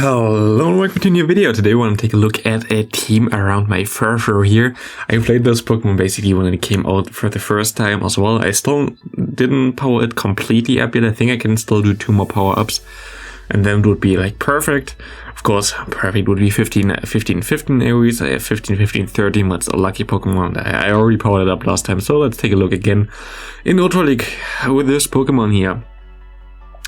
Hello and welcome to a new video. Today we want to take a look at a team around my Furfrou here. I played this Pokemon basically when it came out for the first time as well. I still didn't power it completely up yet. I think I can still do 2 more power-ups and then it would be like perfect. Of course, perfect would be 15 areas. I have 15, 13, that's a lucky Pokemon. I already powered it up last time, so let's take a look again in Ultra League with this Pokemon here.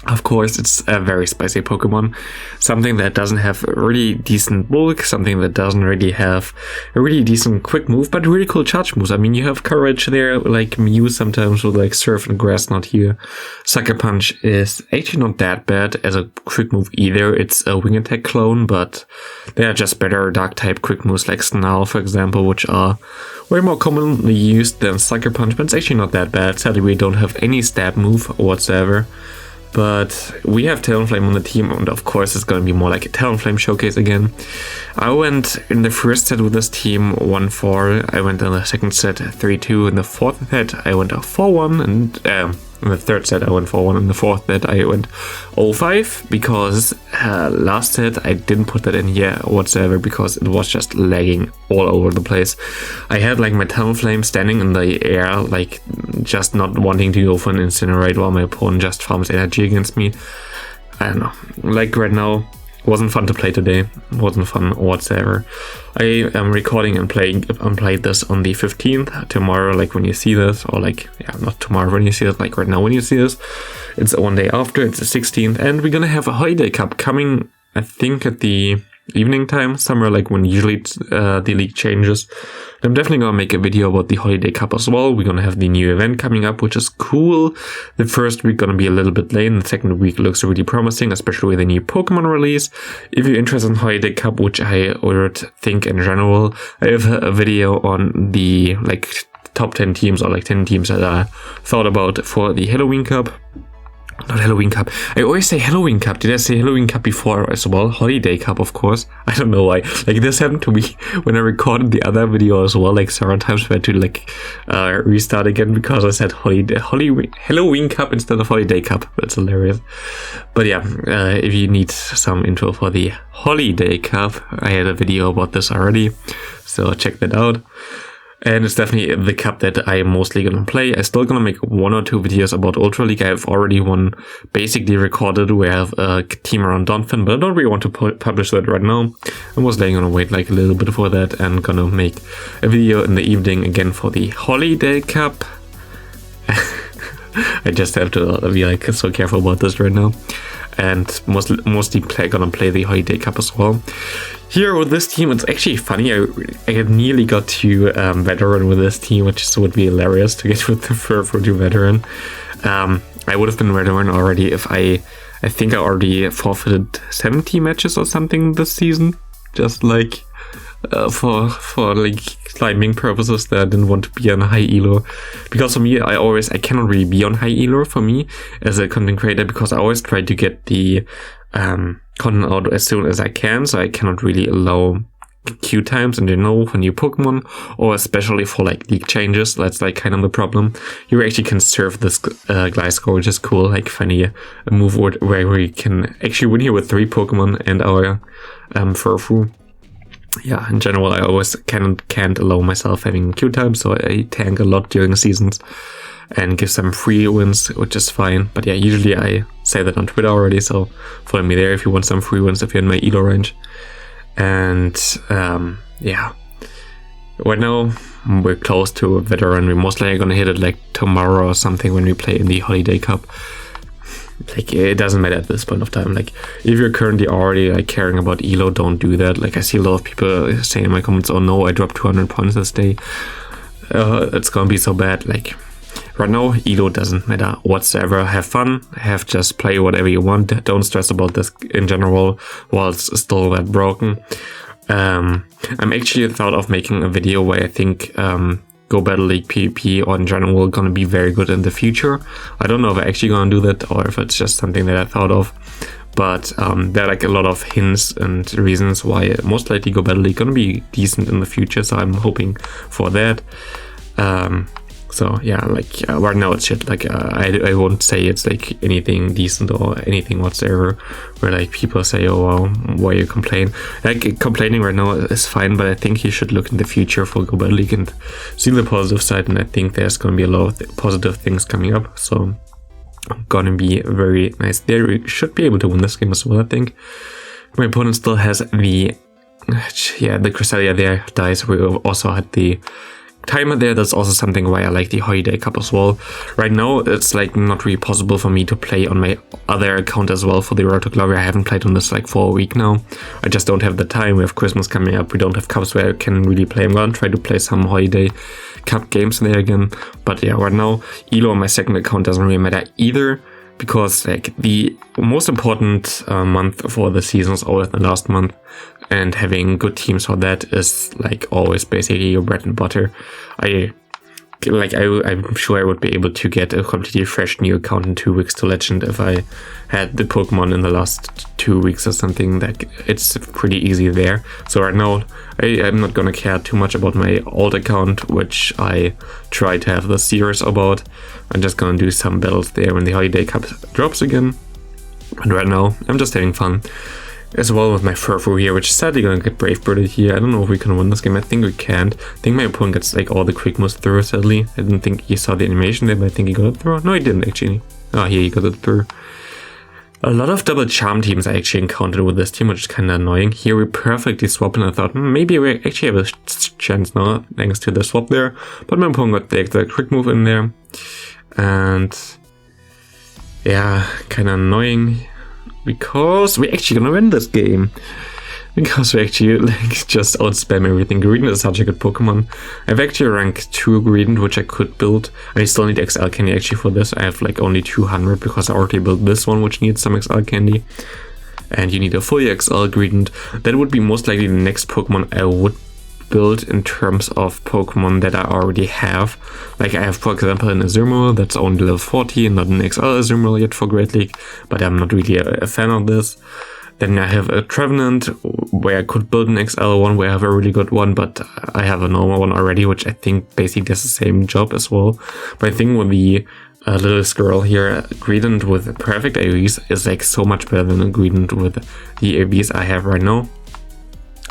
Of course, it's a very spicy Pokemon, something that doesn't have a really decent bulk, something that doesn't really have a really decent quick move, but really cool charge moves. I mean, you have Courage there, like Mew sometimes with like Surf and Grass not here. Sucker Punch is actually not that bad as a quick move either. It's a Wing Attack clone, but they are just better Dark type quick moves like Snarl, for example, which are way more commonly used than Sucker Punch, but it's actually not that bad. Sadly, we don't have any stab move whatsoever. But we have Talonflame on the team, and of course it's going to be more like a Talonflame showcase again. I went in the first set with this team 1-4, I went in the second set 3-2, in the fourth set I went 4-1, and in the third set I went 4-1, in the fourth set I went 0-5, because last set I didn't put that in here whatsoever because it was just lagging all over the place. I had like my Talonflame standing in the air, like just not wanting to go for an Incinerate while my opponent just farms energy against me. I don't know, like right now, wasn't fun to play today, wasn't fun whatsoever. I am recording and played this on the 15th, tomorrow, like when you see this, or like, yeah, not tomorrow when you see it, like right now when you see this. It's one day after, it's the 16th, and we're gonna have a Holiday Cup coming, I think at the evening time, somewhere like when usually the league changes. I'm definitely gonna make a video about the Holiday Cup as well. We're gonna have the new event coming up, which is cool. The first week gonna be a little bit late, and the second week looks really promising, especially with a new Pokemon release. If you're interested in Holiday Cup, which I would think in general, I have a video on the like top 10 teams, or like 10 teams that I thought about for the Halloween Cup. Not Halloween Cup. I always say Halloween Cup. Did I say Halloween Cup before as well? Holiday Cup, of course. I don't know why. Like this happened to me when I recorded the other video as well. Like several times I had to like restart again because I said Halloween Cup instead of Holiday Cup. That's hilarious. But yeah, if you need some info for the Holiday Cup, I had a video about this already, so check that out. And it's definitely the cup that I am mostly gonna play. I'm still gonna make 1 or 2 videos about Ultra League. I have already one basically recorded where I have a team around Donphin, but I don't really want to publish that right now. I'm mostly gonna wait like a little bit for that and gonna make a video in the evening again for the Holiday Cup. I just have to be like so careful about this right now. And mostly gonna play the Holiday Cup as well. Here with this team, it's actually funny. I nearly got to Veteran with this team, which would be hilarious to get with the Furfrou to Veteran. I would have been Veteran already if I think I already forfeited 70 matches or something this season, just like for like climbing purposes that I didn't want to be on high elo. Because for me, I cannot really be on high elo for me as a content creator, because I always try to get the content out as soon as I can, so I cannot really allow queue times in general for new Pokemon, or especially for like league changes. That's like kind of the problem. You actually can serve this Gliscor, which is cool, like finding a move where we can actually win here with 3 Pokemon and our Furfrou. Yeah, in general, I always can't allow myself having queue time, so I tank a lot during the seasons and give some free wins, which is fine. But yeah, usually I say that on Twitter already, so follow me there if you want some free wins if you're in my elo range. And yeah, right now we're close to a Veteran. We're mostly gonna hit it like tomorrow or something when we play in the Holiday Cup. Like, it doesn't matter at this point of time. Like, if you're currently already like caring about elo, don't do that. Like, I see a lot of people saying in my comments, oh no, I dropped 200 points this day, it's gonna be so bad. Like, right now elo doesn't matter whatsoever. Have fun, just play whatever you want. Don't stress about this in general while it's still that broken. I'm actually thought of making a video where I think Go Battle League PvP or in general gonna be very good in the future. I don't know if I'm actually gonna do that or if it's just something that I thought of, but there are like a lot of hints and reasons why most likely Go Battle League gonna be decent in the future, so I'm hoping for that. So yeah, like right now it's shit. Like I won't say it's like anything decent or anything whatsoever. Where like people say, oh well, why you complain? Like complaining right now is fine, but I think you should look in the future for Global League and see the positive side. And I think there's going to be a lot of positive things coming up. So gonna be very nice there. We should be able to win this game as well. I think my opponent still has the Cresselia there dies. We also had the timer there. That's also something why I like the Holiday Cup as well. Right now it's like not really possible for me to play on my other account as well for the Road to Glory. I haven't played on this like for a week now. I just don't have the time. We have Christmas coming up. We don't have cups where I can really play. I'm gonna try to play some Holiday Cup games there again. But yeah, right now Elo on my second account doesn't really matter either, because like the most important month for the season is always the last month, and having good teams for that is like always basically your bread and butter. I'm sure I would be able to get a completely fresh new account in 2 weeks to Legend if I had the Pokemon in the last 2 weeks or something. Like it's pretty easy there. So right now I'm not gonna care too much about my old account, which I try to have the series about. I'm just gonna do some battles there when the Holiday Cup drops again. And right now I'm just having fun. As well with my Furfrou here, which is sadly gonna get Brave Birded here. I don't know if we can win this game. I think we can't. I think my opponent gets like all the quick moves through, sadly. I didn't think he saw the animation there, but I think he got it through. No, he didn't actually. Oh, here he got it through. A lot of double charm teams I actually encountered with this team, which is kind of annoying. Here we perfectly swap, and I thought maybe we actually have a chance now, thanks to the swap there. But my opponent got the quick move in there. And yeah, kind of annoying. Because we're actually gonna win this game. Because we actually like just outspam everything. Greedent is such a good Pokemon. I've actually ranked 2 Greedent, which I could build. I still need XL Candy actually for this. I have like only 200 because I already built this one, which needs some XL Candy. And you need a fully XL Greedent. That would be most likely the next Pokemon I would build in terms of Pokemon that I already have. Like I have, for example, an Azumarill that's only level 40 and not an XL Azumarill yet for Great League, but I'm not really a fan of this. Then I have a Trevenant where I could build an XL one where I have a really good one, but I have a normal one already, which I think basically does the same job as well. But I think with the little squirrel here, Greedent with perfect AoEs is like so much better than a Greedent with the AoEs I have right now.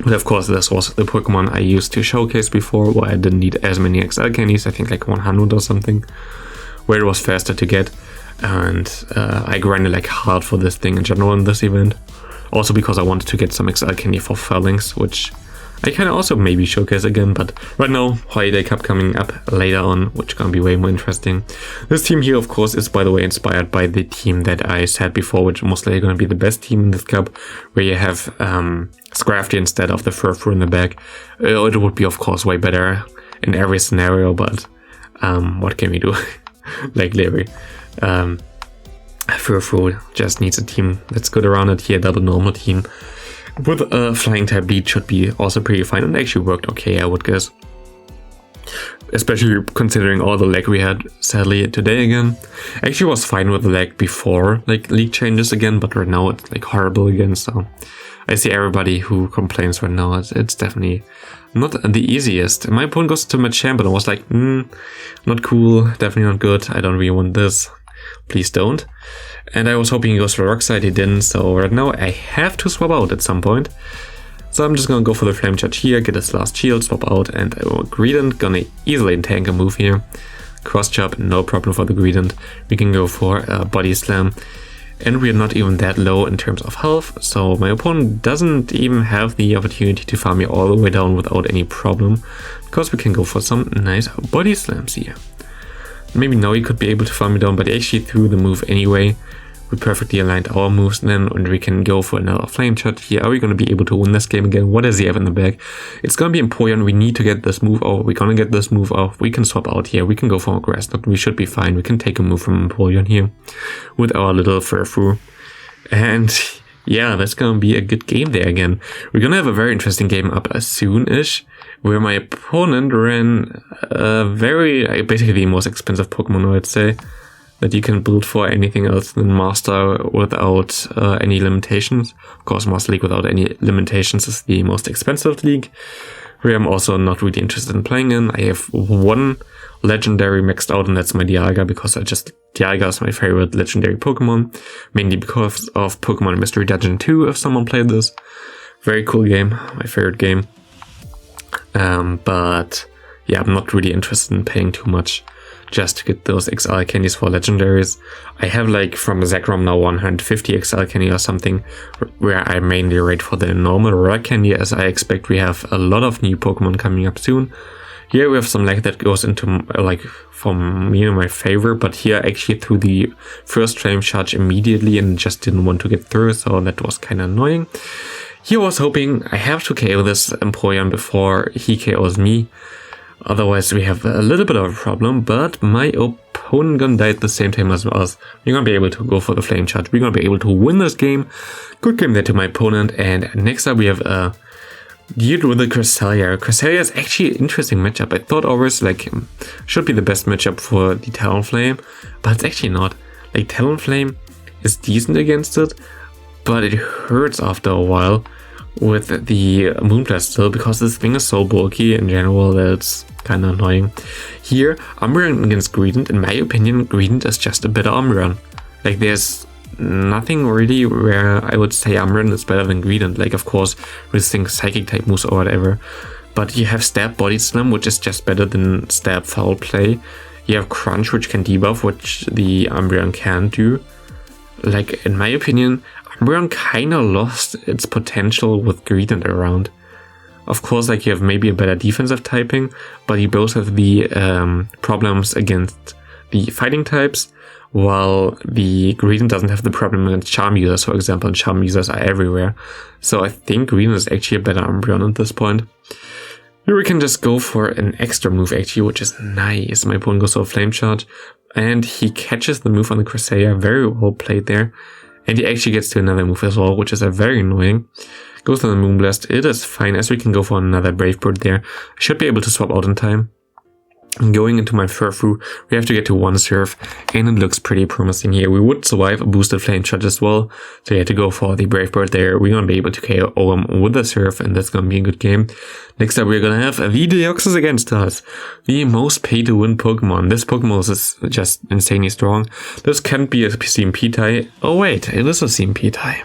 But of course, this was the Pokemon I used to showcase before, where I didn't need as many XL candies, I think like 100 or something, where it was faster to get. And I grinded like hard for this thing in general in this event. Also because I wanted to get some XL candy for Phalanx, which I can also maybe showcase again, but right now, Holiday Cup coming up later on, which is gonna be way more interesting. This team here, of course, is by the way inspired by the team that I said before, which is most likely gonna be the best team in this cup, where you have Scrafty instead of the Furfrou in the back. It would be, of course, way better in every scenario, but what can we do? Like Larry. Furfrou just needs a team that's good around it here, double normal team. With a flying type lead should be also pretty fine, and actually worked okay, I would guess. Especially considering all the lag we had, sadly, today again. Actually was fine with the lag before, like, league changes again, but right now it's, like, horrible again, so... I see everybody who complains right now, it's definitely not the easiest. My opponent goes to Machamp, and I was like, not cool, definitely not good, I don't really want this. Please don't. And I was hoping he goes for Rock Side, he didn't, so right now I have to swap out at some point. So I'm just gonna go for the Flame Charge here, get his last shield, swap out, and Greedent gonna easily tank a move here. Cross Chop, no problem for the Greedent. We can go for a Body Slam. And we're not even that low in terms of health, so my opponent doesn't even have the opportunity to farm me all the way down without any problem, because we can go for some nice Body Slams here. Maybe now he could be able to farm me down, but he actually threw the move anyway. We perfectly aligned our moves then, and we can go for another Flame Charge here. Are we going to be able to win this game again? What does he have in the back? It's going to be Empoleon. We need to get this move off. We're going to get this move off. We can swap out here. We can go for a Grass Knot. We should be fine. We can take a move from Empoleon here with our little Furfrou. And yeah, that's going to be a good game there again. We're going to have a very interesting game up soon-ish, where my opponent ran basically the most expensive Pokemon, I would say. that you can build for anything else than Master without any limitations. Of course, Master League without any limitations is the most expensive league, where I'm also not really interested in playing in. I have one legendary maxed out, and that's my Dialga, because Dialga is my favorite legendary Pokemon, mainly because of Pokemon Mystery Dungeon 2, if someone played this. Very cool game, my favorite game. But yeah, I'm not really interested in paying too much just to get those XL candies for legendaries. I have like from Zekrom now 150 XL candy or something, where I mainly rate for the normal rare candy, as I expect we have a lot of new Pokemon coming up soon. Here we have some lag that goes into like for me my favor, but here actually threw the first flame charge immediately and just didn't want to get through, so that was kind of annoying. Here I was hoping I have to KO this Empoleon before he KOs me. Otherwise we have a little bit of a problem, but my opponent gonna die at the same time as us. We're gonna be able to go for the flame charge. We're gonna be able to win this game. Good game there to my opponent. And next up we have a dude with the Cresselia. Cresselia is actually an interesting matchup. I thought always like should be the best matchup for the Talonflame, but it's actually not. Like Talonflame is decent against it, but it hurts after a while with the Moonblast still, because this thing is so bulky in general that it's kind of annoying. Here, Umbreon against Greedent. In my opinion, Greedent is just a better Umbreon. Like, there's nothing really where I would say Umbreon is better than Greedent. Like, of course, resisting Psychic type moves or whatever. But you have Stab Body Slam, which is just better than Stab Foul Play. You have Crunch, which can debuff, which the Umbreon can't do. Like, in my opinion, Umbreon kinda lost its potential with Greedent around. Of course, like, you have maybe a better defensive typing, but you both have the problems against the fighting types, while the Greedent doesn't have the problem against Charm users, for example, and Charm users are everywhere. So I think Greedent is actually a better Umbreon at this point. Here we can just go for an extra move actually, which is nice. My opponent goes for a Flame Charge, and he catches the move on the Cresselia. Very well played there. And he actually gets to another move as well, which is very annoying. Goes to the Moonblast. It is fine, as we can go for another Brave Bird there. I should be able to swap out in time. And going into my Furfrou, we have to get to one Surf, and it looks pretty promising here. We would survive a boosted Flame Charge as well, so we had to go for the Brave Bird there. We're gonna be able to KO him with the Surf, and that's gonna be a good game. Next up, we're gonna have the Deoxys against us, the most pay-to-win Pokemon. This Pokemon is just insanely strong. This can't be a CMP tie. Oh wait, it is a CMP tie,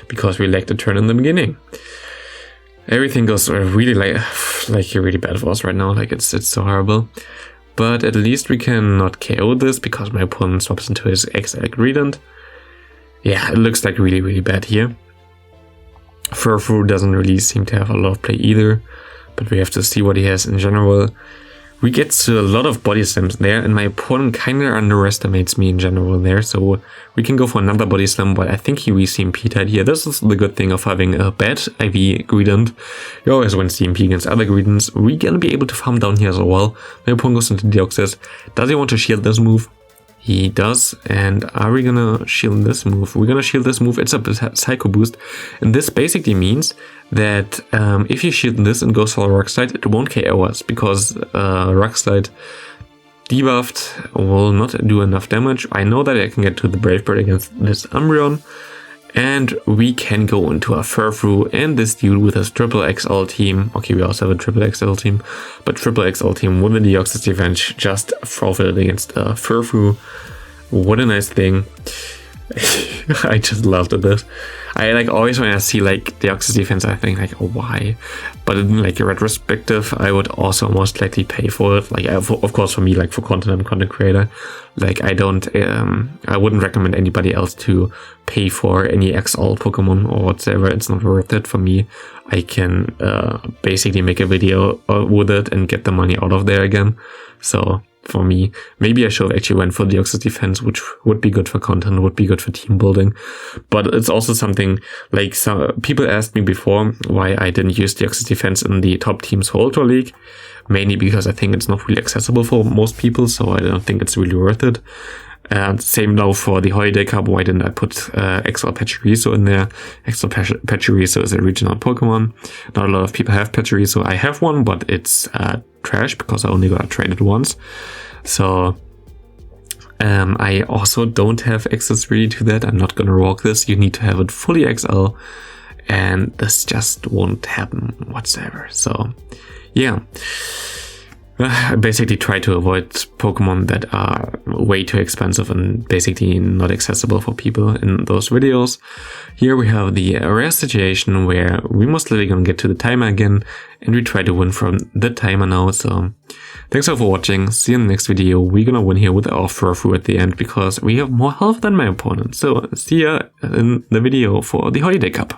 because we lagged a turn in the beginning. Everything goes really like really bad for us right now. Like it's so horrible. But at least we can not KO this, because my opponent swaps into his XL Greedent. Yeah, it looks like really bad here. Furfrou doesn't really seem to have a lot of play either, but we have to see what he has in general. We get to a lot of body slams there, and my opponent kind of underestimates me in general there, so we can go for another body slam, but I think he re-CMP-tied here. This is the good thing of having a bad IV Greedent. You always win CMP against other Greedents. We're gonna be able to farm down here as well. My opponent goes into Deoxys. Does he want to shield this move? He does. And are we gonna shield this move? We're gonna shield this move. It's a Psycho Boost, and this basically means that if you shield this and goes for a Rock Slide, it won't KO us, because Rock Slide debuffed will not do enough damage. I know that I can get to the Brave Bird against this Umbreon, and we can go into a Furfrou and this dude with his triple XL team. Okay, we also have a triple XL team, but triple XL team with the Deoxys defense just forfeited against Furfrou. What a nice thing. I just loved it. I like always when I see like Deoxys defense, I think like, oh, why? But in like a retrospective, I would also most likely pay for it. Like, of course, for me, like for content, I'm a content creator. Like, I wouldn't recommend anybody else to pay for any XL Pokemon or whatsoever. It's not worth it for me. I can basically make a video with it and get the money out of there again. So for me, maybe I should have actually went for Deoxys defense, which would be good for content, would be good for team building. But it's also something like some people asked me before why I didn't use Deoxys defense in the top teams for Ultra League, mainly because I think it's not really accessible for most people, so I don't think it's really worth it. And same now for the Holiday Cup. Why didn't I put XL Pachirisu in there? XL Pachirisu is a regional Pokemon. Not a lot of people have Pachirisu. I have one, but it's trash because I only got traded once. So I also don't have access really to that. I'm not gonna rock this. You need to have it fully XL, and this just won't happen whatsoever. So yeah, I basically try to avoid Pokemon that are way too expensive and basically not accessible for people in those videos. Here we have the rare situation where we most likely gonna get to the timer again, and we try to win from the timer now. So thanks for watching. See you in the next video. We're gonna win here with our Furfrou at the end because we have more health than my opponent. So see ya in the video for the Holiday Cup.